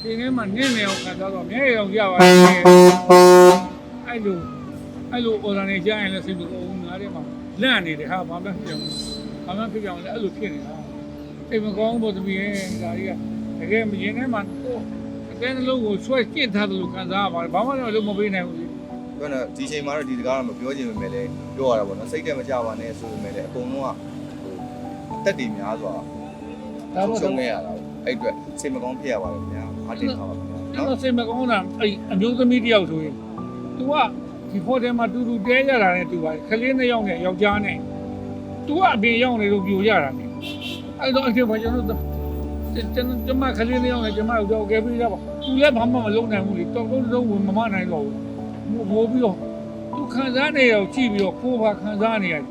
ဒီနေ့မှနင်းနေအောင်ခံစားတော့မျက်ရည်အောင်ရပါတယ်အဲ့လိုအော်ဒါနေကြရင်လည်းစိတ်မကောင်းဘူးငါးထဲမှာလန့်နေတယ်ဟာဘာမှဖြစ်အောင်လဲအဲ့လိုဖြစ်နေတာစိတ်မကောင်းဘူးတပည့်ရဲ့ဒါကြီးကတကယ်မရင်ထဲမှာအကဲနှလုံးကိုဆွဲကျင့်ထားတယ်လို့ခံစားရပါတယ်ဘာမှတော့လုံးမပေးနိုင်ဘူးလေ ပြောတော့ဒီချိန်မှာတော့ဒီစကားတော့မပြောချင်ပေမဲ့လည်းပြောရတာပေါ့နော်စိတ်တက်မကြပါနဲ့ဆိုပေမဲ့လည်းအကုန်လုံးကတက်တည်များစွာဆုံးနေရတာအဲ့အတွက်စိတ်မကောင်းဖြစ်ရပါတယ်ခင်ဗျာအားတင်ပါပါခင်ဗျာ နော်စိတ်မကောင်းတာအဲ့အမျိုးသမီးတယောက်ဆိုရင် तू ကဒီဖော်တယ်မှာတူတူတဲကြတာနဲ့တူပါတယ်ခလေးနှစ်ယောက်နဲ့ယောက်ျားနဲ့ तू ကအပြင်ရောက်နေလို့ပြိုရတာနဲ့အဲ့တော့အခုကျွန်မခလေးနှစ်ယောက်နဲ့ကျွန်မတို့ကဲပြီးတော့ तू လည်းဘာမှမလုပ်နိုင်ဘူးလေတော်တော်လုံးဝင်မမနိုင်တော့ဘူးမိုးပြီးတော့ तू ခံစားနေရောကြည့်ပြီးတော့ကိုယ်ဘာခံစားနေရတယ်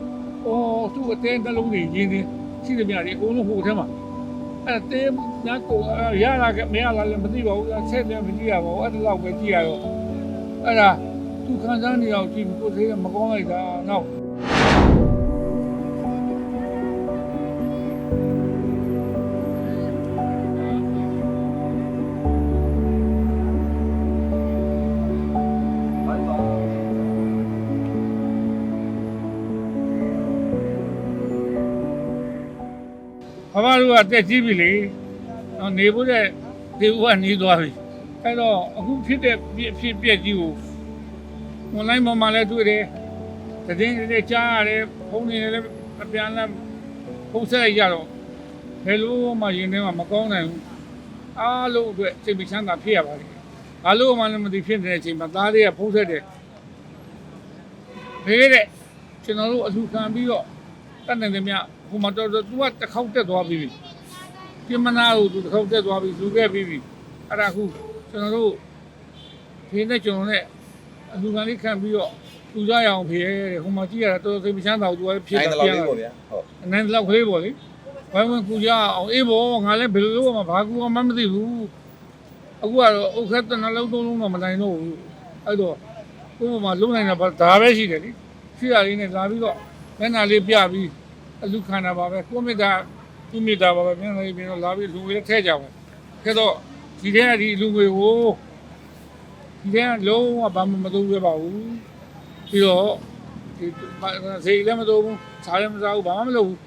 အော် तू အတင်းတစ်လုံးနေရင်းရှိသမျှဒီအကုန်လုံးဟိုထဲမှာအဲ့တဲညကိုရလာကမရလာလည်းမသိပါဘူးဆက်လည်းမကြည့်ရပါဘူးအဲ့ဒါတော့ပဲကြည့်ရတော့အဲ့ဒါသူခံစားနေအောင်ကြည့်ကိုယ်သေးမကောင်းလိုက်တာနောက်ဘာလို့ကတက်ကြည့်ပြီလေနော်နေဖို့တဲ့ဒီဦးကနေသွားပြီအဲ့တော့အခုဖြစ်တဲ့ဖြစ်ပြက်ကြီးကို online ပေါ်မှာလည်းတွေ့တယ်သတင်းတွေကြားရတယ်ဖုန်းတွေလည်းအပြန်လာဖုန်းဆက်လိုက်ကြတော့ဘယ်လိုမှရင်ထဲမှာမကောင်းနိုင်ဘူးအားလုံးအတွက်စိတ်မချမ်းသာဖြစ်ရပါတယ်ဘာလို့မှလည်းမသိဖြစ်နေတဲ့အချိန်မှာသားလေးကဖုန်းဆက်တယ်ဖေးတဲ့ကျွန်တော်တို့အလူခံပြီးတော့တတ်နိုင်တယ်မြဟိုမှာတော့သူကတစ်ခေါက်တက်သွားပြီပြင်မနာကိုသူတစ်ခေါက်တက်သွားပြီလူခဲ့ပြီးပြီအဲ့ဒါအခုကျွန်တော်တို့ဖေးနဲ့ကျွန်တော်နဲ့အလူခံလေးခံပြီးတော့သူကြရအောင်ဖေးတဲ့ဟိုမှာကြည့်ရတာတော်တော်စိတ်မချမ်းသာဘူးသူကဖြစ်တာပြန်လာတယ်အနိုင်တော့ကလေးပေါ့လေဝိုင်းဝန်းကူကြအောင်အေးဘောငါလည်းဘယ်လိုလုပ်မှဘာကူမှမသိဘူးအခုကတော့ဥက္ကဋ္ဌနှလုံးသုံးလုံးတော့မနိုင်တော့ဘူးအဲ့တော့ကိုယ်မှလုံးနိုင်တာဒါပဲရှိတယ်လေရှိရလေးနဲ့လာပြီးတော့မျက်နှာလေးပြပြီးအလူခံတာပါပဲကိုမိသားသူမိသားပါပဲမျက်နှာလေးပြီးတော့လာပြီးလူတွေထည့်ကြပါခဲ့တော့ဒီထဲကဒီလူတွေကိုဒီထဲကလုံးဝဘာမှမသုံးရပါဘူးပြီးတော့ဒီစိတ်လည်းမသုံးဘူးစားလည်းမစားဘူးဘာမှမလုပ်ဘူး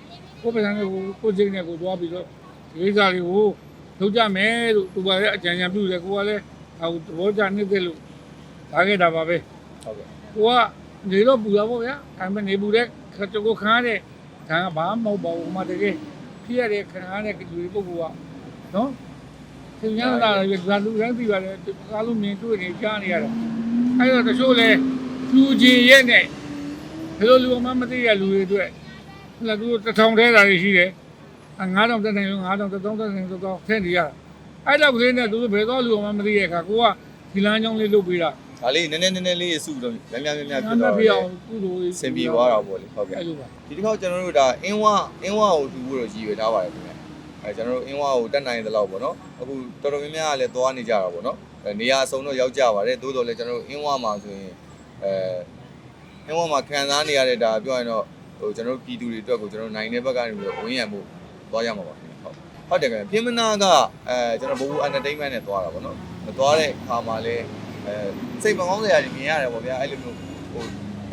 ကိုယ်ပစံနဲ့ကိုယ်စိတ်နဲ့ကိုသွားပြီးတော့ဒီကိစ္စတွေကိုလုပ်ကြမယ်လို့သူကလည်းအကြံဉာဏ်ပြုတယ်ကိုကလည်းဟိုသဘောကျနေတဲ့လို့ဒါခဲ့တာပါပဲဟုတ်ကဲ့ကိုကနေတော့ပူတာပေါ့ဗျာဒါပေမဲ့နေပူတဲ့ကိုခါတဲ့ဒါကဘာမှမဟုတ်ပါဘူးဟိုမှာတကယ်ဖြစ်ရတဲ့ခါတဲ့လူတွေပုဂ္ဂိုလ်ကနော်သင်္ကြန်လာတယ်ဒါလူတိုင်းသိပါတယ်ကားလုံးမြင်တွေ့နေကြားနေရတယ်အဲ့တော့တချို့လဲလူကြီးရဲ့နဲ့ဘယ်လိုလူမှမသိရလူတွေအတွက်လည်းသူတစ်ထောင်ထဲတာရှိတယ်9000တက်နေလို့9000 1000တက်နေတော့ထည့်နေရတာအဲ့တော့ကလေးနဲ့သူဘယ်တော့လူမှမသိရခါကိုကဒီလမ်းကြောင်းလေးလုပ်ပေးတာဒါလေးနည်းနည်းလေးစုတော့များဖြစ်တော့ကုသိုလ်စင်ပြေသွားတာပေါ့လေဟုတ်ကဲ့ဒီတစ်ခေါက်ကျွန်တော်တို့ဒါအင်းဝကိုတူဖို့တော့ရည်ရွယ်ထားပါတယ်ခင်ဗျအဲကျွန်တော်တို့အင်းဝကိုတက်နိုင်တဲ့လောက်ပေါ့နော်အခုတော်တော်များများကလည်းသွားနေကြတာပေါ့နော်နေရာအစုံတော့ရောက်ကြပါတယ်သို့တော်လည်းကျွန်တော်တို့အင်းဝမှာဆိုရင်အင်းဝမှာခံစားနေရတဲ့ဒါပြောရင်တော့ဟိုကျွန်တော်တို့ပြည်သူတွေအတွက်ကိုကျွန်တော်နိုင်တဲ့ဘက်ကနေပြီးတော့ဝင်းရံမှုသွားရမှာပါခင်ဗျဟုတ်တယ်ခင်ဗျပြင်မနာကကျွန်တော်ဘူentertainment နဲ့သွားတာပေါ့နော်သွားတဲ့အခါမှာလည်းစိတ်မကောင်းစရာတွေမြင်ရတယ်ပေါ့ဗျာအဲ့လိုမျိုးဟို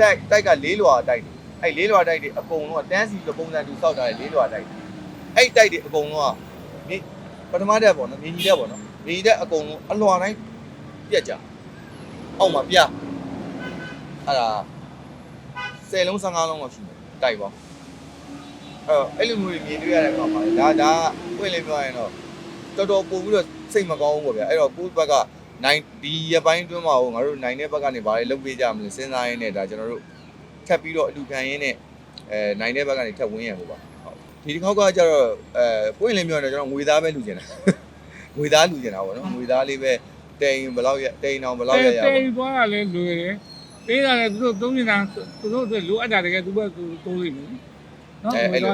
တိုက်ကလေးလွာတိုက်တယ်အဲ့လေးလွာတိုက်တွေအကုန်လုံးကတန်းစီလိုပုံစံတူစောက်ထားတဲ့လေးလွာတိုက်အဲ့တိုက်တွေအကုန်လုံးကဒီပထမတက်ပေါ့နော်မြင်းကြီးတက်ပေါ့နော်မြင်းကြီးတက်အကုန်လုံးအလွာတိုင်းပြက်ကြအောက်မှာပြအဲ့ဒါ10လုံး15လုံးလောက်ရှိတယ်တိုက်ပါအဲ့လိုမျိုးမြင်တွေ့ရတဲ့အခါမှာဒါပွင့်လင်းပြောရရင်တော့တော်တော်ပို့ပြီးတော့စိတ်မကောင်းဘူးပေါ့ဗျာအဲ့တော့ကိုယ့်ဘက်ကနိုင်ဒီရပိုင်းအတွင်းမှာဟိုငါတို့နိုင်တဲ့ဘက်ကနေဘာတွေလုပ်ပေးကြမလဲစဉ်းစားရင်းနဲ့ဒါကျွန်တော်တို့ထပ်ပြီးတော့အလူခံရင်းနဲ့နိုင်တဲ့ဘက်ကနေထပ်ဝင်းရဖို့ပါဟုတ်ဒီတစ်ခေါက်ကကျတော့ပွင့်လင်းပြောရင်တော့ကျွန်တော်ငွေသားပဲလူချင်တာငွေသားလူချင်တာပေါ့နော်ငွေသားလေးပဲတိန်ဘယ်လောက်ရတိန်အောင်ဘယ်လောက်ရရပါတိန်သွားတာလဲလွယ်တယ်ပေးတာလည်းသူတို့သုံးနေတာသူတို့အတွက်လိုအပ်တာတကယ်သူကသူတိုးလိမ့်မယ်နော်အဲ့လို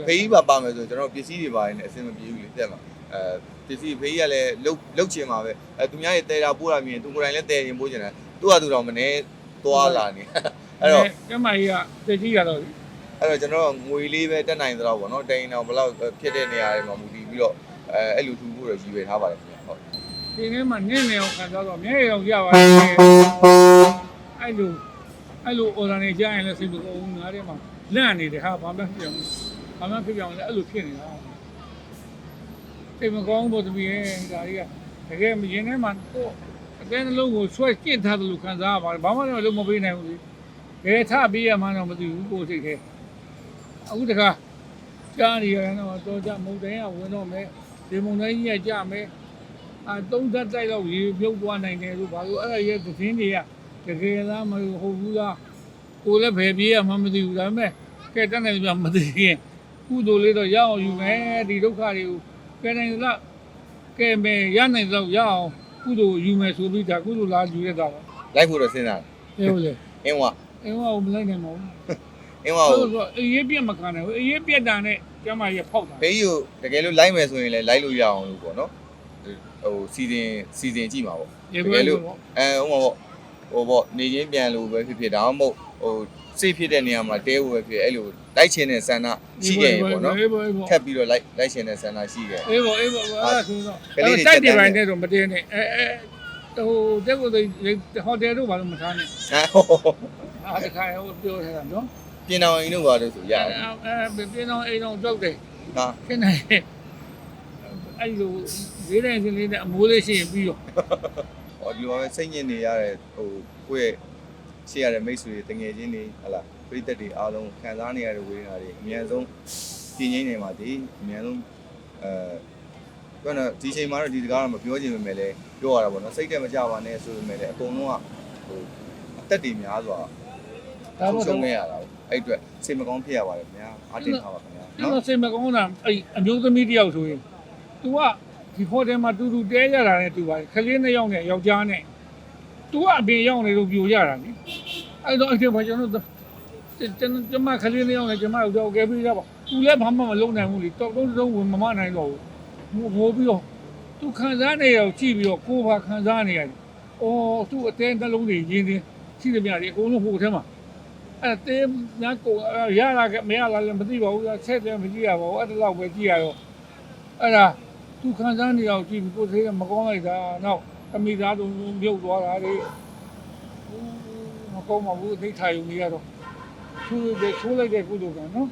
ဖေးကြီးပါမယ်ဆိုကျွန်တော်ပစ္စည်းတွေပါနေအဆင်မပြေဘူးလေတက်မှာပစ္စည်းဖေးကြီးကလည်းလုတ်ချင်ပါပဲသူများတွေတဲတာပို့တာမြင်သူကိုယ်တိုင်လည်းတဲရင်ပို့ချင်တယ်သူကသူတော့မနေသွားလာနေအဲ့တော့ကျမကြီးကတက်ကြီးရတော့အဲ့တော့ကျွန်တော်ငွေလေးပဲတက်နိုင်သလောက်ပေါ့နော်တိန်အောင်ဘယ်လောက်ဖြစ်တဲ့နေရာတွေမှာမူတည်ပြီးတော့အဲ့လိုထူဖို့တော့ရည်ရွယ်ထားပါတယ်ခင်ဗျဟုတ်ဒ ဒီနေ့မှနင်းနေအောင်ခံစားတော့မျက်ရည်အောင်ရပါတယ်အဲ့လိုအော်ဒါနေကြရင်လည်းစိတ်မကောင်းဘူးငါးထဲမှာလန့်နေတယ်ဟာဘာမှဖြစ်အောင်လဲအဲ့လိုဖြစ်နေတာစိတ်မကောင်းဘူးတပည့်ရဲ့ဒါတွေကတကယ်မရင်ထဲမှာကိုအကဲနှလုံးကိုဆွဲကျင့်ထားတယ်လို့ခံစားရပါတယ်ဘာမှတော့လုံးမပေးနိုင်ဘူးလေဘယ်ထပေးရမှန်းတော့မသိဘူးကိုယ်စိတ်ထဲအခုတခါကြားနေရတယ်တော့ကြမုန်တိုင်းကဝင်တော့မယ်ဒီမုန်တိုင်းကြီးကကြမယ်သုံးသက်တိုက်တော့ရေပြုတ်သွားနိုင်တယ်လို့ဘာလို့အဲ့ဒါရဲ့သတင်းတွေကတကယ်လားမဟုတ်ဘူးလားကိုလည်းဘယ်ပြေးရမှမသိဘူးဒါပေမဲ့ကဲတက်နေပြမသိရင်ကုသိုလ်လေးတော့ရအောင်ယူမယ်ဒီဒုက္ခတွေကိုကဲနိုင်လားကဲမယ်ရနိုင်တော့ရအောင်ကုသိုလ်ယူမယ်ဆိုပြီးဒါကုသိုလ်လားယူရတာပါ လိုက်ဖို့တော့စဉ်းစား ဟုတ်လေ အင်းဝ ကိုမလိုက်နိုင်ပါဘူး အင်းဝကို ဆိုအေးပြက်မခံနိုင်ဘူးအေးပြက်တာနဲ့ကျမကြီးဖောက်တာ ဘေးကြီးကိုတကယ်လို့လိုက်မယ်ဆိုရင်လည်းလိုက်လို့ရအောင်လို့ပေါ့နော်ဟိုစီစဉ်ကြည့်မှာပေါ့တကယ်လို့ဟိုပေါ့နေချင်းပြန်လို့ပဲဖြစ်ဒါမှမဟုတ်ဟိုစိတ်ဖြစ်တဲ့နေရာမှာတဲဖို့ပဲဖြစ်အဲ့လိုလိုက်ချင်တဲ့ဆန္ဒရှိခဲ့ရင်ပေါ့နော်ထပ်ပြီးတော့လိုက်ချင်တဲ့ဆန္ဒရှိခဲ့ အေးပေါ့အဲ့ဒါဆိုတော့တိုက်တယ်ပိုင်းတဲ့တော့မတင်းနဲ့ဟိုတက်ကိုဟိုတယ်တို့ဘာလို့မထားနဲ့တခါဟိုပြောထားတာနော် ပြင်တော်ရင်တို့ဘာလို့ဆိုရတယ် ပြင်တော်အိမ်တော်ကြောက်တယ် ဟာ ခင်းနေအဲ့လိုဈေးတိုင်းစလေးနဲ့အမိုးလေးရှိရင်ပြီးတော့ ဟောဒီလိုပဲစိတ်ညစ်နေရတဲ့ဟိုကိုယ့်ရဲ့ရှေ့ရတဲ့မိတ်ဆွေတငယ်ချင်းတွေဟလာပြိသက်တွေအားလုံးခံစားနေရတဲ့ဝေဒနာတွေအများဆုံးပြင်းရင်းနေမှာဒီအများဆုံးပြောတော့ဒီချိန်မှာတော့ဒီစကားတော့မပြောချင်ပေမဲ့လည်းပြောရတာပေါ့နော်စိတ်တက်မကြပါနဲ့ဆိုပေမဲ့လည်းအကုန်လုံးကဟိုအသက်တွေများစွာဆုံးခဲ့ရတာအဲ့အတွက်စိတ်မကောင်းဖြစ်ရပါတယ်ခင်ဗျာအားတင်ထားပါခင်ဗျာ နော်စိတ်မကောင်းတာအဲ့အမျိုးသမီးတယောက်ဆိုရင် तू ကဒီဟိုတယ်မှာတူတဲရတာနဲ့တူပါတယ်ခလေးနှစ်ယောက်နဲ့ယောက်ျားနဲ့ तू ကအပြင်ရောက်နေလို့ပြိုရတာနိအဲ့တော့အဲ့ဒီမှာကျွန်မခလေးနှစ်ယောက်နဲ့ကျွန်မတို့ကဲပြီးတော့ तू လည်းဘာမှမလုပ်နိုင်ဘူးလေတော့တုံးဝင်မမနိုင်တော့ဘူးဟိုပြီးတော့ तू ခံစားနေရကြည့်ပြီးတော့ကိုယ်ဘာခံစားနေရတယ်အော် तू အတင်းနှလုံးတွေရင်းနေရှိတယ်မြတ်ဒီအကုန်လုံးဟိုထဲမှာအဲ့တဲညာကိုရလာကမရလာလည်းမသိပါဘူးဆက်တယ်မကြည့်ရပါဘူးအဲ့ဒါတော့ပဲကြည့်ရတော့အဲ့ဒါသူခံစားနေအောင်ကြည့်ပြီးကိုယ်သေးကမကောင်းလိုက်တာနောက်အမိသားတို့မြုပ်သွားတာလေမကောင်းပါဘူးသိထိုင်ယူနေရတော့သူ့ရဲ့ဆိုးလိုက်တဲ့ကုသိုလ်ကနော်